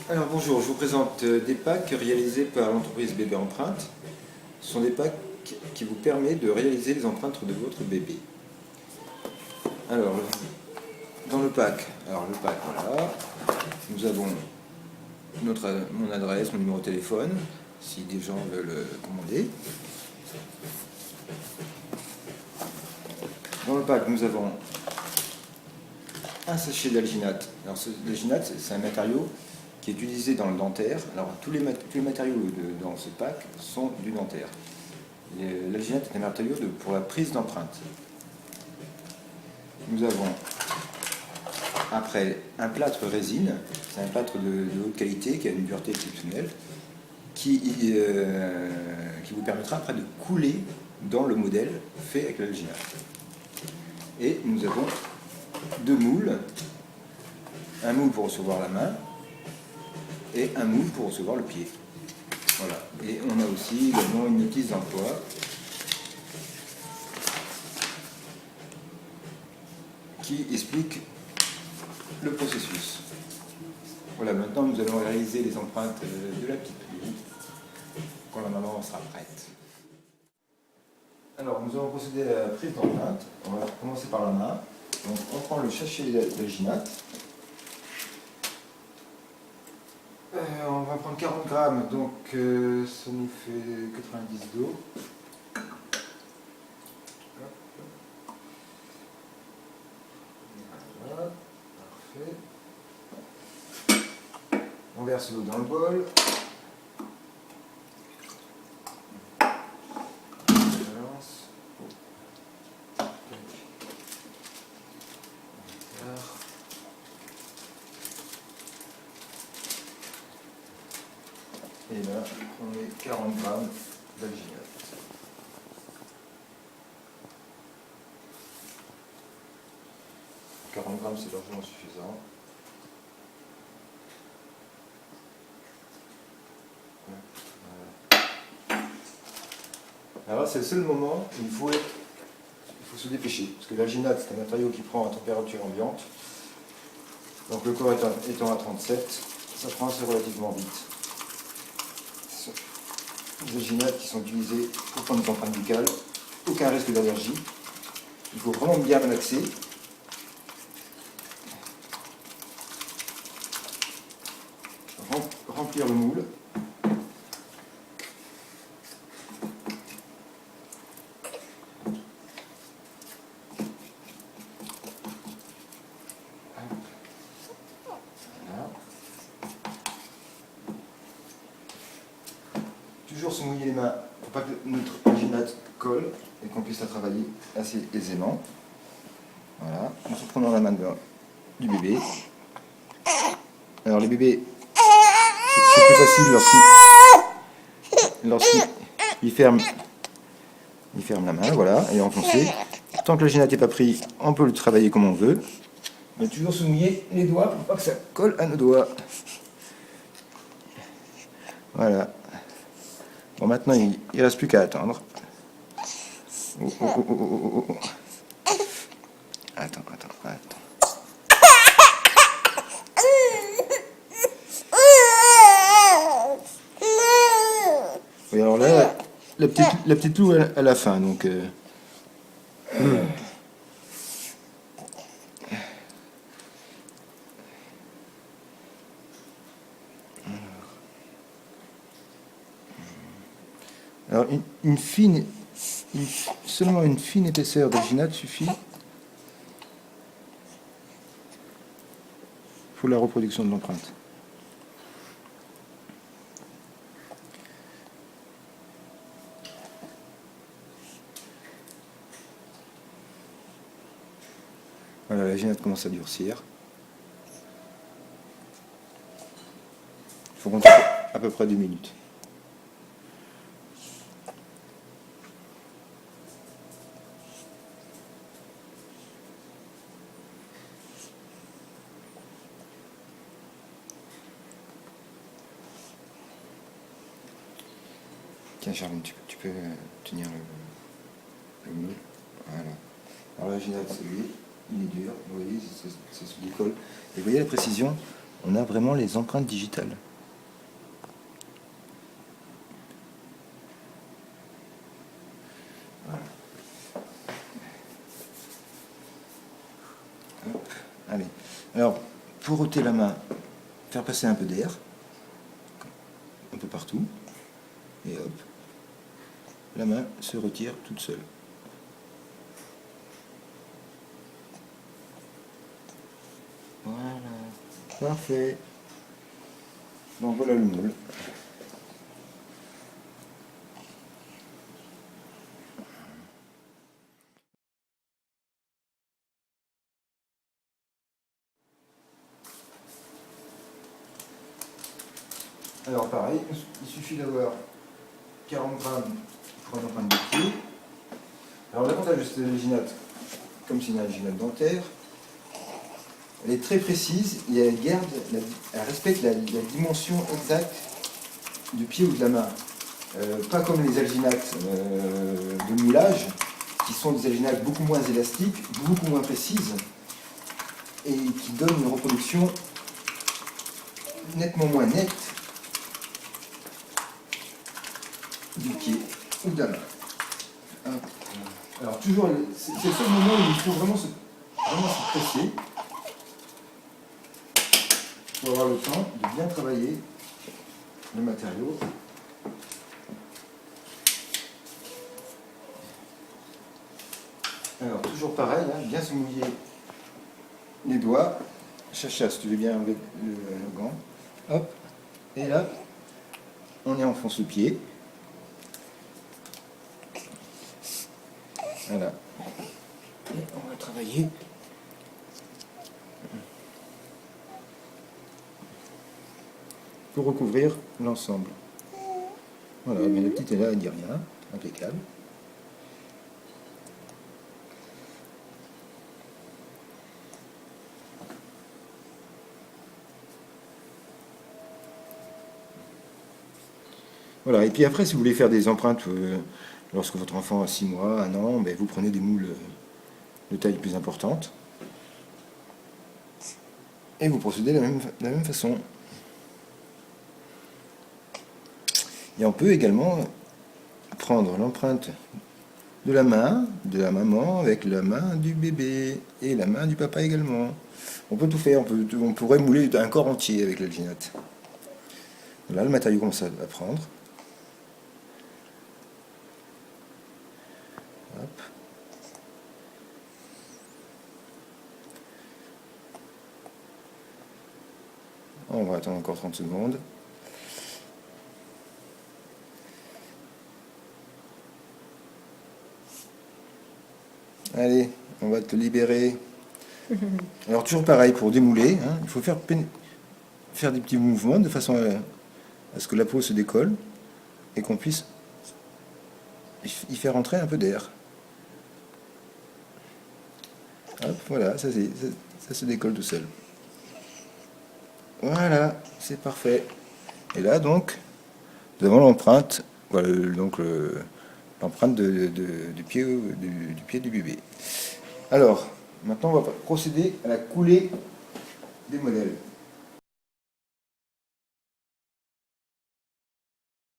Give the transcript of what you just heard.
Alors bonjour, je vous présente des packs réalisés par l'entreprise Bébé Empreinte. Ce sont des packs qui vous permettent de réaliser les empreintes de votre bébé. Alors, dans le pack, voilà, nous avons mon adresse, mon numéro de téléphone, si des gens veulent commander. Dans le pack, nous avons un sachet d'alginate. Alors, l'alginate, c'est un matériau qui est utilisé dans le dentaire. Alors, tous les matériaux dans ce pack sont du dentaire. L'alginate est un matériau pour la prise d'empreintes. Nous avons après un plâtre résine, c'est un plâtre de haute qualité qui a une dureté exceptionnelle, qui vous permettra après de couler dans le modèle fait avec l'alginate. Et nous avons deux moules, un moule pour recevoir la main et un moule pour recevoir le pied. Voilà. Et on a aussi également une notice d'emploi qui explique le processus. Voilà, maintenant nous allons réaliser les empreintes de la petite fille quand la maman sera prête. Alors nous allons procéder à la prise d'empreinte. On va commencer par la main. Donc on prend le sachet d'alginate. On va prendre 40 grammes, donc ça nous fait 90 d'eau. Voilà, parfait. On verse l'eau dans le bol. Et là, on met 40 grammes d'alginate. « 40 grammes, c'est largement suffisant. Voilà. Alors là, c'est le seul moment où il faut se dépêcher, parce que l'alginate, c'est un matériau qui prend à température ambiante. Donc le corps étant à 37, ça prend assez relativement vite. Les alginates qui sont utilisées pour prendre des empreintes buccales, aucun risque d'allergie. Il faut vraiment bien malaxer. Remplir le moule. Voilà. Toujours se mouiller les mains pour pas que notre alginate colle et qu'on puisse la travailler assez aisément. Voilà, en se prenant la main du bébé. Alors les bébés, c'est plus facile lorsqu'il ferme la main, voilà, et enfoncé. Tant que l'alginate n'est pas pris, on peut le travailler comme on veut. Mais toujours se mouiller les doigts pour pas que ça colle à nos doigts. Voilà. Bon, maintenant, il ne reste plus qu'à attendre. Oh, oh, oh, oh, oh, oh. Attends. Oui, alors là, la petite Lou à la fin, donc... Alors, seulement une fine épaisseur d'alginate suffit pour la reproduction de l'empreinte. Voilà, l'alginate commence à durcir. Il faut compter à peu près 2 minutes. Tiens Charline, tu peux tenir le moule. Voilà. Alors l'alginate, c'est lui, il est dur, vous voyez, c'est sous l'école. Et vous voyez la précision, on a vraiment les empreintes digitales. Voilà. Hop. Allez. Alors, pour ôter la main, faire passer un peu d'air, un peu partout, et hop, la main se retire toute seule. Voilà, parfait. Donc voilà le moule. Alors pareil, il suffit d'avoir 40 grammes pour un empreinte de pied. Alors l'avantage de cette alginate, comme c'est une alginate dentaire, elle est très précise et elle respecte la dimension exacte du pied ou de la main. Pas comme les alginates de moulage, qui sont des alginates beaucoup moins élastiques, beaucoup moins précises, et qui donnent une reproduction nettement moins nette du pied ou de la main. Alors toujours, c'est le seul moment où il faut vraiment se presser pour avoir le temps de bien travailler le matériau. Alors toujours pareil, hein, bien se mouiller les doigts. Chacha, si tu veux bien enlever le gant. Hop, et là, on y enfonce le pied. Voilà. Et on va travailler pour recouvrir l'ensemble. Voilà, mais la petite est là, elle ne dit rien. Impeccable. Voilà, et puis après, si vous voulez faire des empreintes lorsque votre enfant a 6 mois, 1 an, ben, vous prenez des moules de taille plus importante. Et vous procédez de la même façon. Et on peut également prendre l'empreinte de la main de la maman avec la main du bébé et la main du papa également. On peut tout faire, on pourrait mouler un corps entier avec l'alginate. Là, le matériau commence à prendre. Hop. On va attendre encore 30 secondes. Allez, on va te libérer. Alors toujours pareil, pour démouler, hein, il faut faire des petits mouvements de façon à ce que la peau se décolle et qu'on puisse y faire entrer un peu d'air. Hop, voilà, ça se décolle tout seul. Voilà, c'est parfait. Et là donc, nous avons l'empreinte, voilà, donc l'empreinte du pied du bébé. Alors, maintenant on va procéder à la coulée des modèles.